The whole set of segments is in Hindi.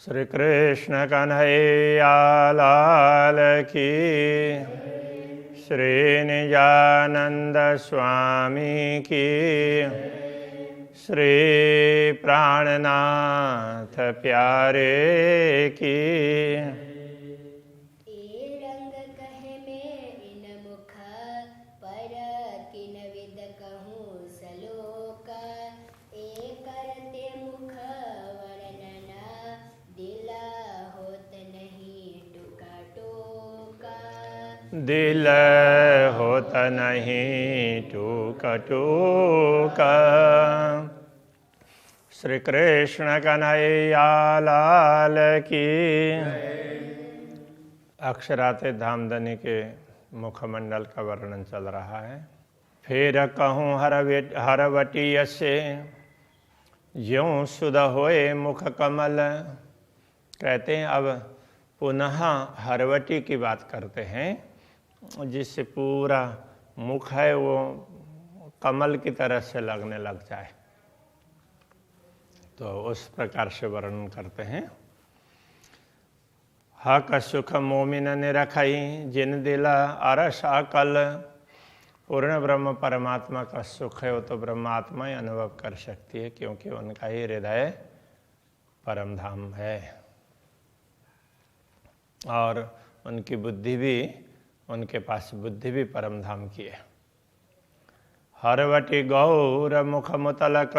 श्री कृष्ण कन्हैया लाल की, श्री निजानंद स्वामी की, श्री प्राणनाथ प्यारे की। दिल होत नहीं टूका टूका। श्री कृष्ण कन्हैया लाल की। अक्षरातीत धामधनी के मुखमंडल का वर्णन चल रहा है। फिर कहूँ हरवटी से ज्यों सुध होए मुख कमल। कहते हैं अब पुनः हरवटी की बात करते हैं, जिससे पूरा मुख है वो कमल की तरह से लगने लग जाए, तो उस प्रकार से वर्णन करते हैं। हक सुख मोमिन ने रखई जिन दिला अरस अकल। पूर्ण ब्रह्म परमात्मा का सुख है वो तो ब्रह्मात्मा ही अनुभव कर सकती है, क्योंकि उनका ही हृदय परम धाम है और उनकी बुद्धि भी, उनके पास बुद्धि भी परम धाम की है। हरवटी गौर मुख मुतलक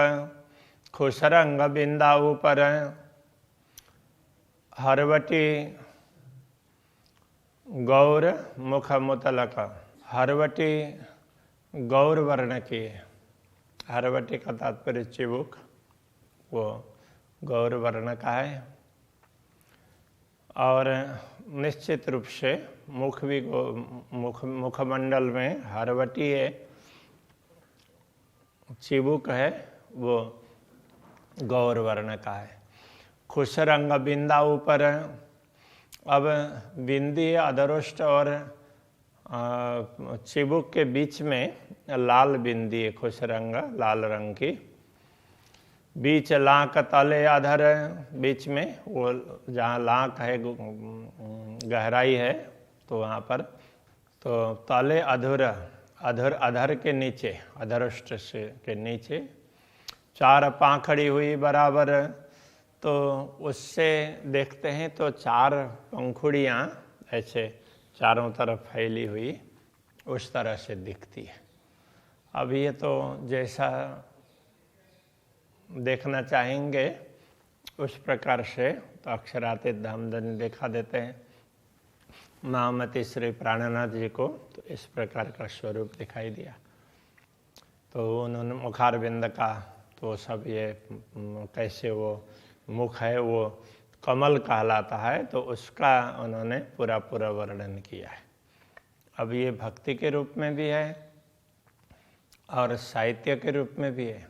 खुशरंग बिंदा ऊपर। हरवटी गौर मुख मुतलक, हरवटी गौर वर्ण की है। हरवटी का तात्पर्य चिबुक, वो गौर वर्ण का है। और निश्चित रूप से मुख भी मुखमंडल में हरवटी है, चिबुक है, वो गौर वर्ण का है। खुश रंग बिंदा ऊपर। अब बिंदी अधरोष्ट और चिबुक के बीच में लाल बिंदी है, खुश रंग लाल रंग की। बीच लाक तले अधर, बीच में वो जहाँ लाक है गहराई है तो वहाँ पर, तो तले अधर, अधर के नीचे, अधरोष्ट से के नीचे चार पाखड़ी हुई बराबर। तो उससे देखते हैं तो चार पंखुड़ियाँ ऐसे चारों तरफ फैली हुई उस तरह से दिखती है। अब ये तो जैसा देखना चाहेंगे उस प्रकार से तो अक्षरातीत धामधनी दिखा देते हैं। महामती श्री प्राणनाथ जी को तो इस प्रकार का स्वरूप दिखाई दिया। तो उन्होंने मुखारविंद का तो सब ये कैसे वो मुख है वो कमल कहलाता है, तो उसका उन्होंने पूरा वर्णन किया है। अब ये भक्ति के रूप में भी है और साहित्य के रूप में भी है।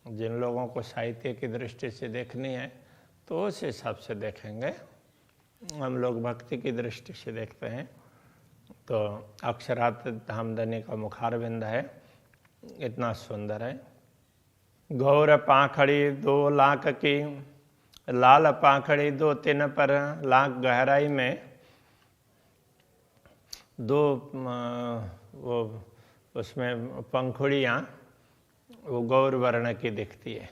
जिन लोगों को साहित्य की दृष्टि से देखनी है तो उस हिसाब से देखेंगे। हम लोग भक्ति की दृष्टि से देखते हैं तो अक्षरातीत धामधनी का मुखारविंद है, इतना सुंदर है। गौर पाखड़ी दो लाख की, लाल पाखड़ी दो तीन पर, लाख गहराई में दो वो उसमें पंखुड़ियाँ वो गौर वर्ण की दिखती है।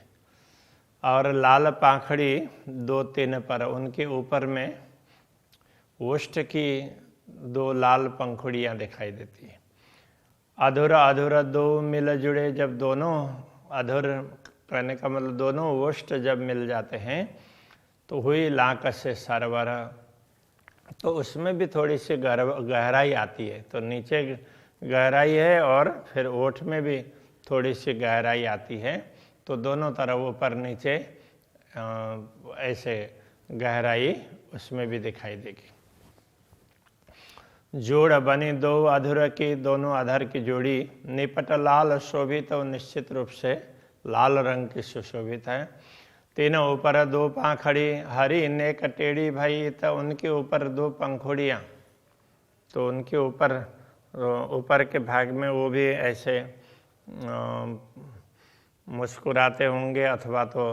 और लाल पाखड़ी दो तीन पर, उनके ऊपर में ओष्ठ की दो लाल पंखुड़ियाँ दिखाई देती है। अधूरा अधूरा दो मिल जुड़े, जब दोनों अधूर कहने का मतलब दोनों ओष्ठ जब मिल जाते हैं तो हुई लाक से सरवर। तो उसमें भी थोड़ी सी गहराई आती है, तो नीचे गहराई है और फिर ओठ में भी थोड़ी सी गहराई आती है, तो दोनों तरफ ऊपर नीचे ऐसे गहराई उसमें भी दिखाई देगी। जोड़ बनी दो अधर की, दोनों अधर की जोड़ी निपट लाल शोभित, तो निश्चित रूप से लाल रंग की सुशोभित है। तीनों ऊपर दो पाखड़ी हरी नेक टेढ़ी भई, तो उनके ऊपर दो पंखुड़ियाँ, तो उनके ऊपर के भाग में वो भी ऐसे मुस्कुराते होंगे अथवा तो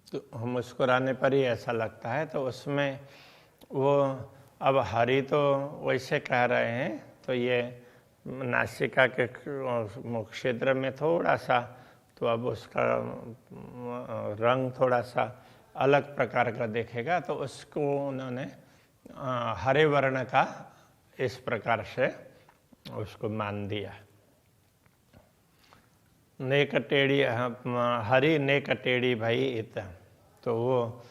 तो मुस्कुराने पर ही ऐसा लगता है। तो उसमें वो अब हरि तो वैसे कह रहे हैं, तो ये नासिका के क्षेत्र में थोड़ा सा, तो अब उसका रंग थोड़ा सा अलग प्रकार का देखेगा, तो उसको उन्होंने हरे वर्ण का इस प्रकार से उसको मान दिया। नेक टेढ़ी हरी नेक टेढ़ी भाई इत, तो वो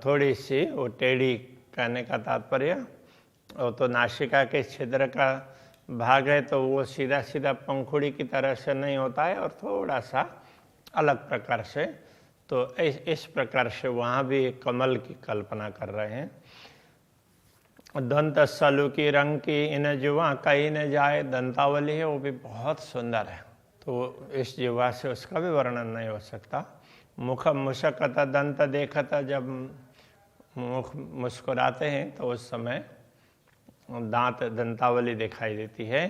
थोड़ी सी वो टेढ़ी कहने का तात्पर्य, और तो नासिका के छिद्र का भाग है, तो वो सीधा सीधा पंखुड़ी की तरह से नहीं होता है, और थोड़ा सा अलग प्रकार से। तो इस प्रकार से वहाँ भी एक कमल की कल्पना कर रहे हैं। दंत सलू की रंग की इन जुआ कहीं न जाए, दंतावली है वो भी बहुत सुंदर है, तो इस जुआ से उसका भी वर्णन नहीं हो सकता। मुख मुशकत दंत देखता, जब मुख मुस्कुराते हैं तो उस समय दांत दंतावली दिखाई देती है।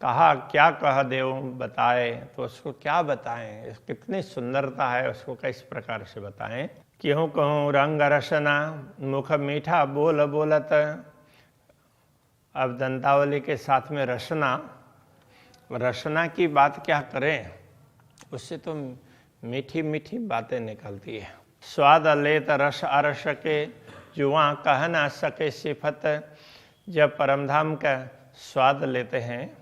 कहा क्या कह देव बताए, तो उसको क्या बताएं, कितनी सुंदरता है उसको किस प्रकार से बताएं। क्यों कहूँ रंग रसना मुख मीठा बोल बोलत, अब दंतावली के साथ में रसना, रसना की बात क्या करें, उससे तो मीठी मीठी बातें निकलती है। स्वाद लेत रस अरस के जुआ कह ना सके सिफत, जब परमधाम का स्वाद लेते हैं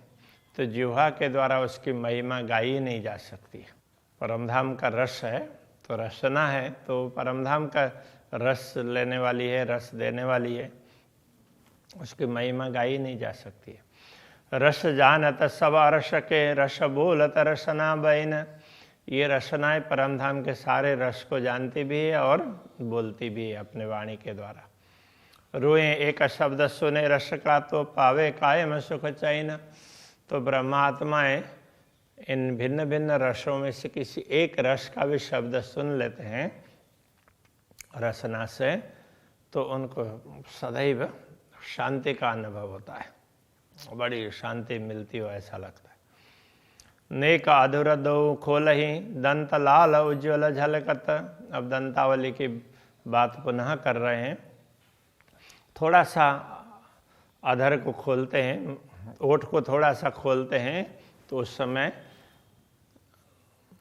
तो जिह्वा के द्वारा उसकी महिमा गाई नहीं जा सकती। परमधाम का रस है तो रसना है, तो परमधाम का रस लेने वाली है, रस देने वाली है, उसकी महिमा गाई नहीं जा सकती। रस जानत सब अरस के रस बोलत रसना बैन, ये रसनाएं परमधाम के सारे रस को जानती भी है और बोलती भी है अपने वाणी के द्वारा। रोए एक शब्द सुने रस का, तो पावे कायम सुख चैन, तो ब्रह्मात्माएं इन भिन्न भिन्न रसों में से किसी एक रस का भी शब्द सुन लेते हैं रसना से, तो उनको सदैव शांति का अनुभव होता है, बड़ी शांति मिलती हो ऐसा लगता है। नेक अधुर दो खोलहि दंत लाल उज्ज्वल झलकत, अब दंतावली की बात पुनः कर रहे हैं। थोड़ा सा अधर को खोलते हैं, ओठ को थोड़ा सा खोलते हैं, तो उस समय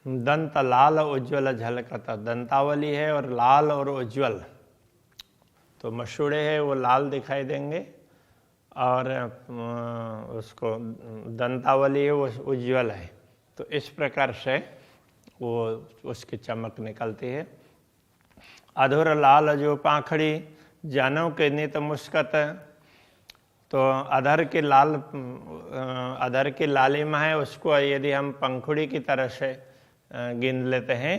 दंत लाल उज्ज्वल झलकता, दंतावली है और लाल और उज्ज्वल, तो मशूड़े है वो लाल दिखाई देंगे, और उसको दंतावली है वो उज्ज्वल है, तो इस प्रकार से वो उसकी चमक निकलती है। अधुर लाल जो पाखड़ी जानव के नित मुस्कत, तो अधर की लालिमा है, उसको यदि हम पंखुड़ी की तरह से गिन लेते हैं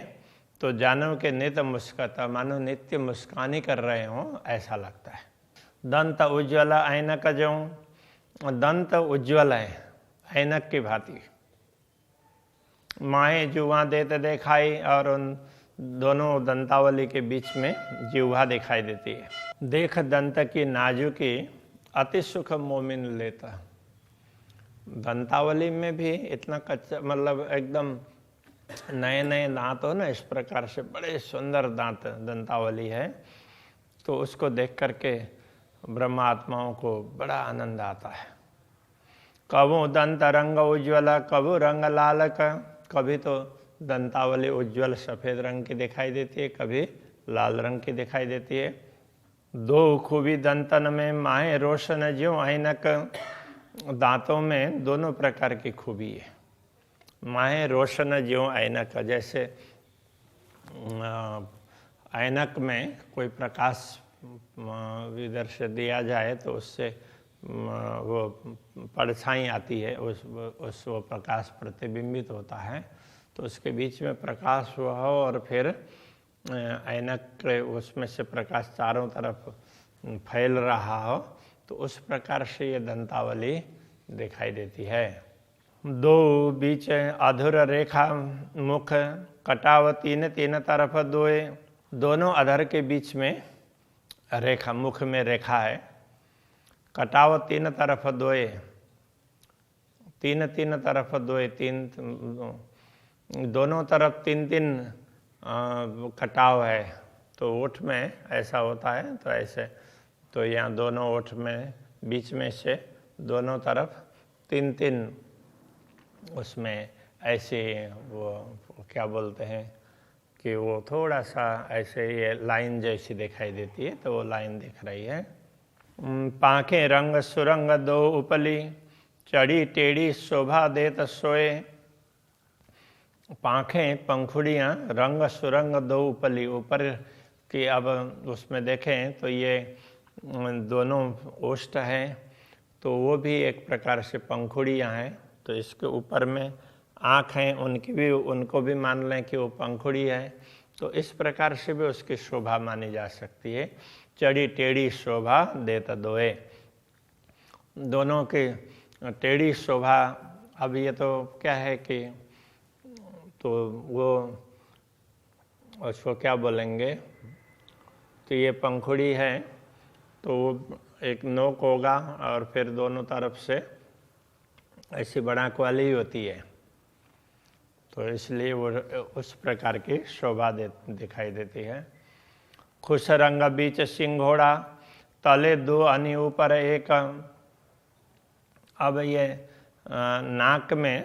तो जानव के नित मुस्कत, मानो नित्य मुस्कान ही कर रहे हों ऐसा लगता है। दंत उज्ज्वल ऐनक जो, दंत उज्ज्वल है ऐनक की भांति, माए जुआ देते दिखाई, और उन दोनों दंतावली के बीच में जिह्वा दिखाई देती है। देख दंत की नाजुकी अति सुख मोमिन लेता, दंतावली में भी इतना कच्चा, मतलब एकदम नए नए दांत हो ना, इस प्रकार से बड़े सुंदर दांत दंतावली है, तो उसको देख करके ब्रह्मात्माओं को बड़ा आनंद आता है। कबू दंत रंग उज्ज्वल कबू रंग लाल का, कभी तो दंतावली उज्ज्वल सफ़ेद रंग की दिखाई देती है, कभी लाल रंग की दिखाई देती है। दो खूबी दंतन में माहे रोशन ज्यों ऐनक, दांतों में दोनों प्रकार की खूबी है। माहे रोशन ज्यों ऐनक, जैसे ऐनक में कोई प्रकाश इधर से दिया जाए तो उससे वो परछाई आती है, उस वो प्रकाश प्रतिबिंबित होता है, तो उसके बीच में प्रकाश हुआ हो और फिर ऐनक के उसमें से प्रकाश चारों तरफ फैल रहा हो, तो उस प्रकार से ये दंतावली दिखाई देती है। दो बीच अधुर रेखा मुख कटाव तीन तीन तरफ दोए, दोनों अधर के बीच में रेखा, मुख में रेखा है। कटाव तीन तरफ दोए, तीन तीन तरफ दोए, तीन दोनों तरफ तीन तीन कटाव है, तो ओठ में ऐसा होता है, तो ऐसे, तो यहाँ दोनों ओठ में बीच में से दोनों तरफ 3-3 उसमें ऐसे वो क्या बोलते हैं कि वो थोड़ा सा ऐसे ये लाइन जैसी दिखाई देती है, तो वो लाइन दिख रही है। पाँखें रंग सुरंग दो उपली, चढ़ी टेढ़ी शोभा देत सोए। पाँखें पंखुड़ियाँ रंग सुरंग दो उपली, ऊपर की अब उसमें देखें तो ये दोनों ओष्ठ हैं, तो वो भी एक प्रकार से पंखुड़ियाँ हैं। तो इसके ऊपर में आँख हैं, उनको भी मान लें कि वो पंखुड़ी है। तो इस प्रकार से भी उसकी शोभा मानी जा सकती है। चढ़ी टेढ़ी शोभा देत दोए, दोनों की टेढ़ी शोभा। अब ये तो क्या है कि तो वो उसको क्या बोलेंगे, तो ये पंखुड़ी है, तो वो एक नोक होगा और फिर दोनों तरफ से ऐसी बढ़ाक वाली होती है, तो इसलिए वो उस प्रकार की शोभा दिखाई देती है। खुश रंग बीच सिंघोड़ा, तले दो अनि ऊपर एक। अब ये नाक में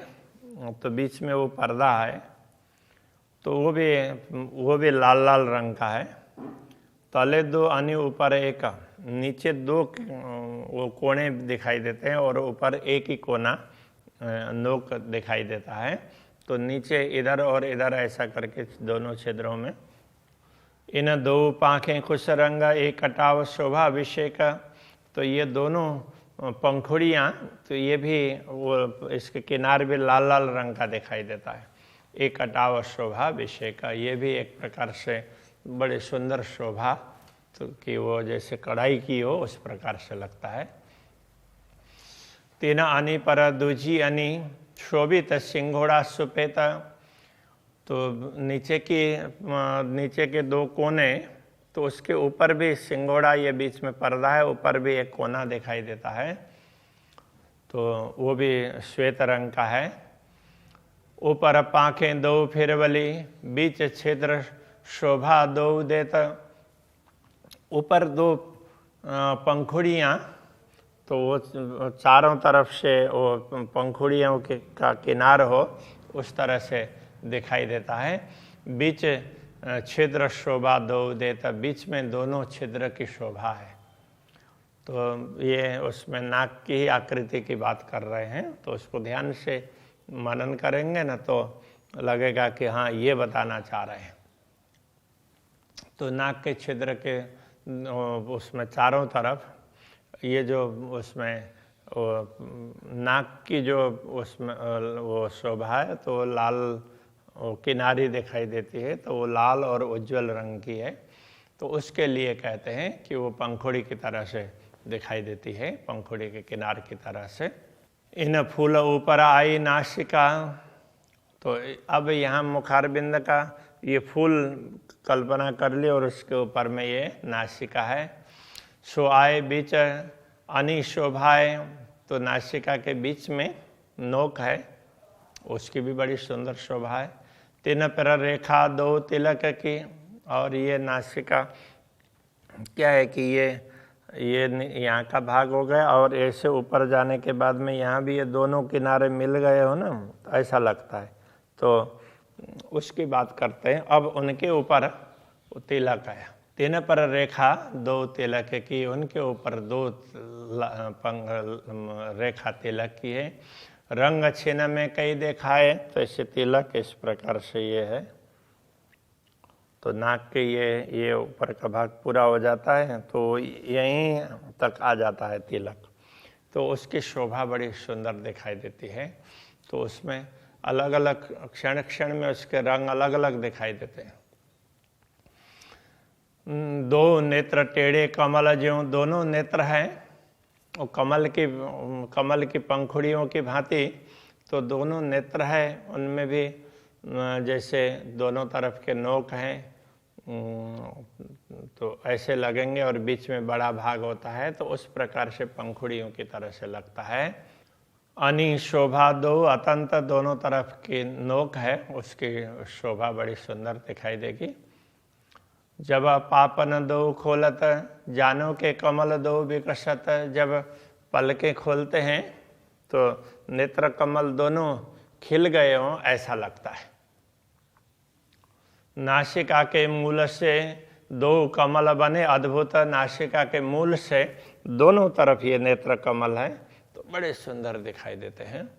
तो बीच में वो पर्दा है, तो वो भी लाल लाल रंग का है। तले दो अनि ऊपर एक, नीचे दो वो कोने दिखाई देते हैं और ऊपर एक ही कोना नोक दिखाई देता है। तो नीचे इधर और इधर ऐसा करके दोनों छिद्रों में। इन दो पाँखें खुश रंग एक कटाव शोभा अभिषेक, तो ये दोनों पंखुड़ियाँ, तो ये भी वो इसके किनारे भी लाल लाल रंग का दिखाई देता है। एक कटाव शोभा अभिषेक, ये भी एक प्रकार से बड़े सुंदर शोभा, तो कि वो जैसे कढ़ाई की हो उस प्रकार से लगता है। तीन अनि पर दूजी अनि, शोभित सिंघोड़ा सुपेत, तो नीचे के दो कोने, तो उसके ऊपर भी सिंघोड़ा, ये बीच में पर्दा है, ऊपर भी एक कोना दिखाई देता है, तो वो भी श्वेत रंग का है। ऊपर पाँखें दो फिरवली, बीच छिद्र शोभा दो देत। ऊपर दो पंखुड़ियाँ, तो वो चारों तरफ से वो पंखुड़ियों का किनार हो उस तरह से दिखाई देता है। बीच छिद्र शोभा दो देता, बीच में दोनों छिद्र की शोभा है। तो ये उसमें नाक की ही आकृति की बात कर रहे हैं, तो उसको ध्यान से मनन करेंगे ना तो लगेगा कि हाँ ये बताना चाह रहे हैं। तो नाक के छिद्र के उसमें चारों तरफ ये जो उसमें वो नाक की जो उसमें वो शोभा है, तो लाल वो किनारी दिखाई देती है, तो वो लाल और उज्जवल रंग की है, तो उसके लिए कहते हैं कि वो पंखुड़ी की तरह से दिखाई देती है, पंखुड़ी के किनार की तरह से। इन फूल ऊपर आई नासिका, तो अब यहाँ मुखारबिंद का ये फूल कल्पना कर ली और उसके ऊपर में ये नासिका है। सो आए बीच अनि शोभाए, तो नासिका के बीच में नोक है, उसकी भी बड़ी सुंदर शोभा है। तीन पर रेखा दो तिलक की, और ये नासिका क्या है कि ये यहाँ का भाग हो गया और ऐसे ऊपर जाने के बाद में यहाँ भी ये दोनों किनारे मिल गए हो ना, तो ऐसा लगता है, तो उसकी बात करते हैं। अब उनके ऊपर तिलक है, तीन पर रेखा दो तिलक की, उनके ऊपर दो रेखा तिलक की है। रंग छिन्न में कई दिखाए, तो ऐसे तिलक इस प्रकार से ये है। तो नाक के ये ऊपर का भाग पूरा हो जाता है, तो यहीं तक आ जाता है तिलक, तो उसकी शोभा बड़ी सुंदर दिखाई देती है। तो उसमें अलग अलग क्षण क्षण में उसके रंग अलग अलग दिखाई देते हैं। दो नेत्र टेढ़े कमल ज्यों, दोनों नेत्र हैं और कमल की पंखुड़ियों की भांति, तो दोनों नेत्र है, उनमें भी जैसे दोनों तरफ के नोक हैं, तो ऐसे लगेंगे और बीच में बड़ा भाग होता है, तो उस प्रकार से पंखुड़ियों की तरह से लगता है। अनि शोभा दो अतंत, दोनों तरफ की नोक है, उसकी शोभा बड़ी सुंदर दिखाई देगी। जब पापन दो खोलत, जानो के कमल दो विकसत, जब पलकें खोलते हैं तो नेत्र कमल दोनों खिल गए हों ऐसा लगता है। नासिका के मूल से दो कमल बने अद्भुत, नासिका के मूल से दोनों तरफ ये नेत्र कमल है तो बड़े सुंदर दिखाई देते हैं।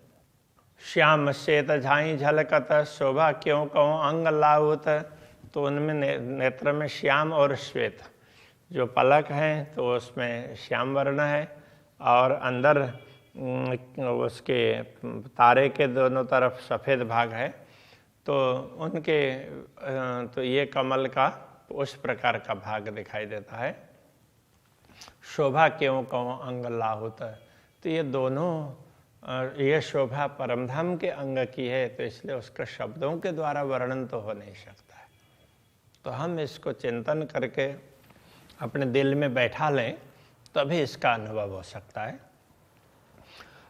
श्याम श्वेत झाई झलकत, शोभा क्यों कहूँ अंग लाहुत, तो उनमें नेत्र में श्याम और श्वेत, जो पलक हैं तो उसमें श्याम वर्ण है और अंदर उसके तारे के दोनों तरफ सफ़ेद भाग है, तो उनके तो ये कमल का उस प्रकार का भाग दिखाई देता है। शोभा क्यों कहूँ अंग लाहुत, तो ये दोनों ये शोभा परमधाम के अंग की है, तो इसलिए उसका शब्दों के द्वारा वर्णन तो हो नहीं सकता है। तो हम इसको चिंतन करके अपने दिल में बैठा लें तभी इसका अनुभव हो सकता है।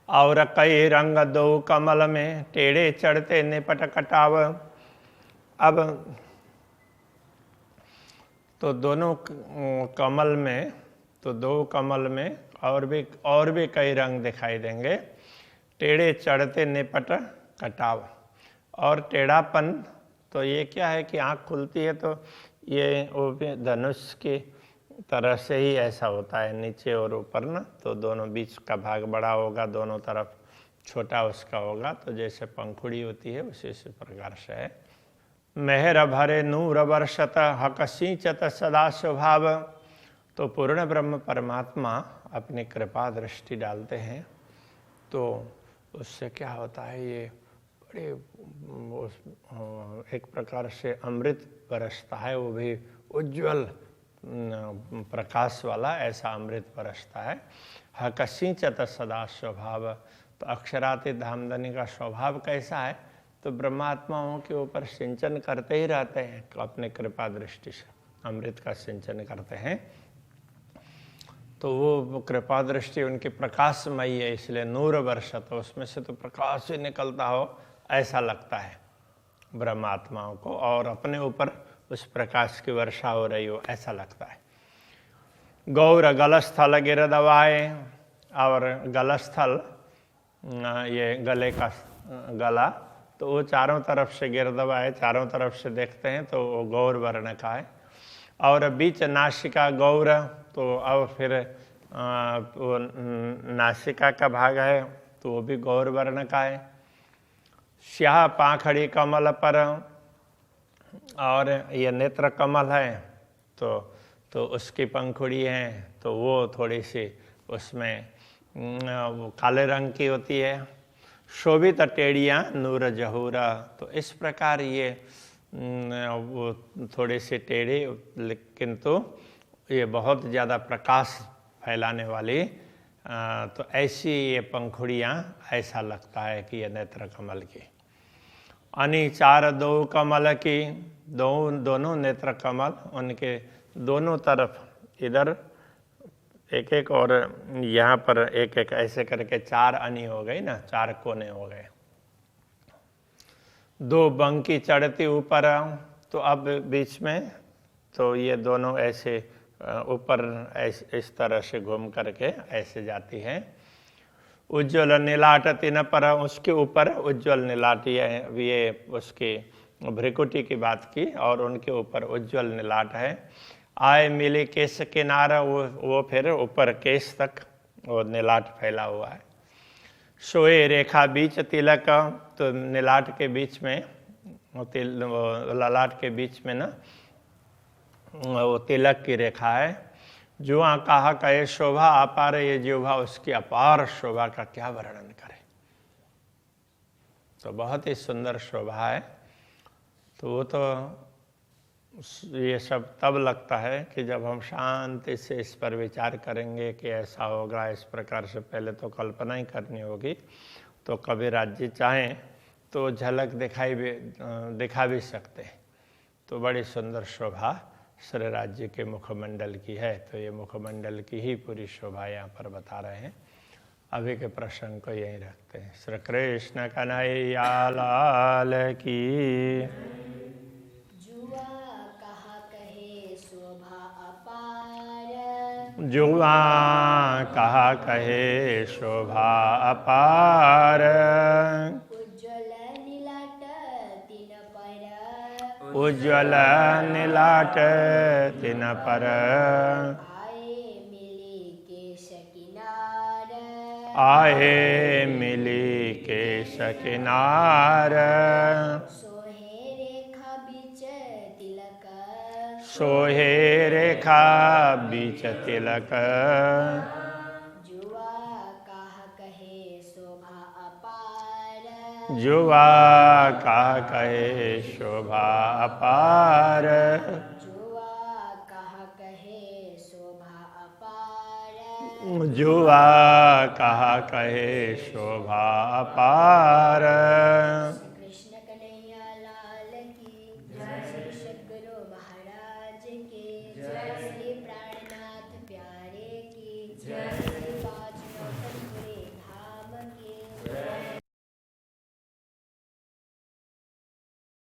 और कई रंग दो कमल में, टेढ़े चढ़ते निपट कटाव। अब तो दोनों कमल में, तो दो कमल में और भी कई रंग दिखाई देंगे। टेढ़े चढ़ते निपट कटाव, और टेढ़ापन तो ये क्या है कि आँख खुलती है तो ये वो धनुष की तरह से ही ऐसा होता है, नीचे और ऊपर ना, तो दोनों बीच का भाग बड़ा होगा, दोनों तरफ छोटा उसका होगा, तो जैसे पंखुड़ी होती है उसी प्रकार से है। मेहर भरे नूर वर्षत, हक सिंचत सदा स्वभाव। तो पूर्ण ब्रह्म परमात्मा अपनी कृपा दृष्टि डालते हैं तो उससे क्या होता है, ये बड़े एक प्रकार से अमृत बरसता है, वो भी उज्ज्वल प्रकाश वाला ऐसा अमृत बरसता है। हक सिंचत सदा स्वभाव, तो अक्षरातीत धामधनी का स्वभाव कैसा है, तो ब्रह्मात्माओं के ऊपर सिंचन करते ही रहते हैं, अपने कृपा दृष्टि से अमृत का सिंचन करते हैं। तो वो कृपा दृष्टि उनकी प्रकाशमयी है, इसलिए नूर वर्षत, तो उसमें से तो प्रकाश ही निकलता हो ऐसा लगता है ब्रह्मात्माओं को, और अपने ऊपर उस प्रकाश की वर्षा हो रही हो ऐसा लगता है। गौर गलस्थल गिर दवाए, और गलस्थल ये गले का गला, तो वो चारों तरफ से गिर दवाए, चारों तरफ से देखते हैं तो वो गौर वर्ण का है। और बीच नासिका गौर, तो अब फिर वो नासिका का भाग है तो वो भी गौर वर्ण का है। स्याह पाखड़ी कमल पर, और ये नेत्र कमल है तो उसकी पंखुड़ी है तो वो थोड़ी सी उसमें वो काले रंग की होती है। शोभित टेढ़ियाँ नूर जहूरा, तो इस प्रकार ये वो थोड़ी सी टेढ़ी लेकिन तो ये बहुत ज़्यादा प्रकाश फैलाने वाली, तो ऐसी ये पंखुड़ियाँ ऐसा लगता है कि ये नेत्र कमल की। अनि चार दो कमल की, दोनों नेत्र कमल, उनके दोनों तरफ इधर एक एक और यहाँ पर एक एक ऐसे करके चार अनि हो गई ना, चार कोने हो गए। दो बंकी चढ़ती ऊपर, तो अब बीच में तो ये दोनों ऐसे ऊपर इस तरह से घूम करके ऐसे जाती है। उज्ज्वल नीलाट तीन पर, उसके ऊपर उज्ज्वल नीलाट, ये उसकी भ्रिकुटी की बात की, और उनके ऊपर उज्ज्वल नीलाट है। आए मिले केश किनारा, वो फिर ऊपर केश तक वो नीलाट फैला हुआ है। सोए रेखा बीच तिलक, तो नीलाट के बीच में ललाट के बीच में ना वो तिलक की रेखा है। जुआ कहा कहे शोभा अपार, ये जिह्वा उसकी अपार शोभा का क्या वर्णन करे, तो बहुत ही सुंदर शोभा है। तो वो तो ये सब तब लगता है कि जब हम शांति से इस पर विचार करेंगे कि ऐसा होगा, इस प्रकार से पहले तो कल्पना ही करनी होगी। तो कभी राज्य चाहें तो झलक दिखा भी सकते हैं। तो बड़ी सुंदर शोभा श्री राज्य के मुखमंडल की है, तो ये मुखमंडल की ही पूरी शोभा यहाँ पर बता रहे हैं। अभी के प्रसंग को यहीं रखते हैं। श्री कृष्ण कन्हैया लाल की। जुआ कहा कहे शोभा अपार, जुआ कहा कहे शोभा अपार। उज्ज्वल नीलाट तीन पर, उज्ज्वल नीलाट तिन पर। आए मिली केश किनार। सोहे रेखा बीच तिलक, सोहे रेखा बीच तिलक। जुआ कहा कहे शोभा अपार, जुआ कहा कहे शोभा अपार। जुआ कहा कहे शोभा अपार, जुआ कहा कहे शोभा अपार।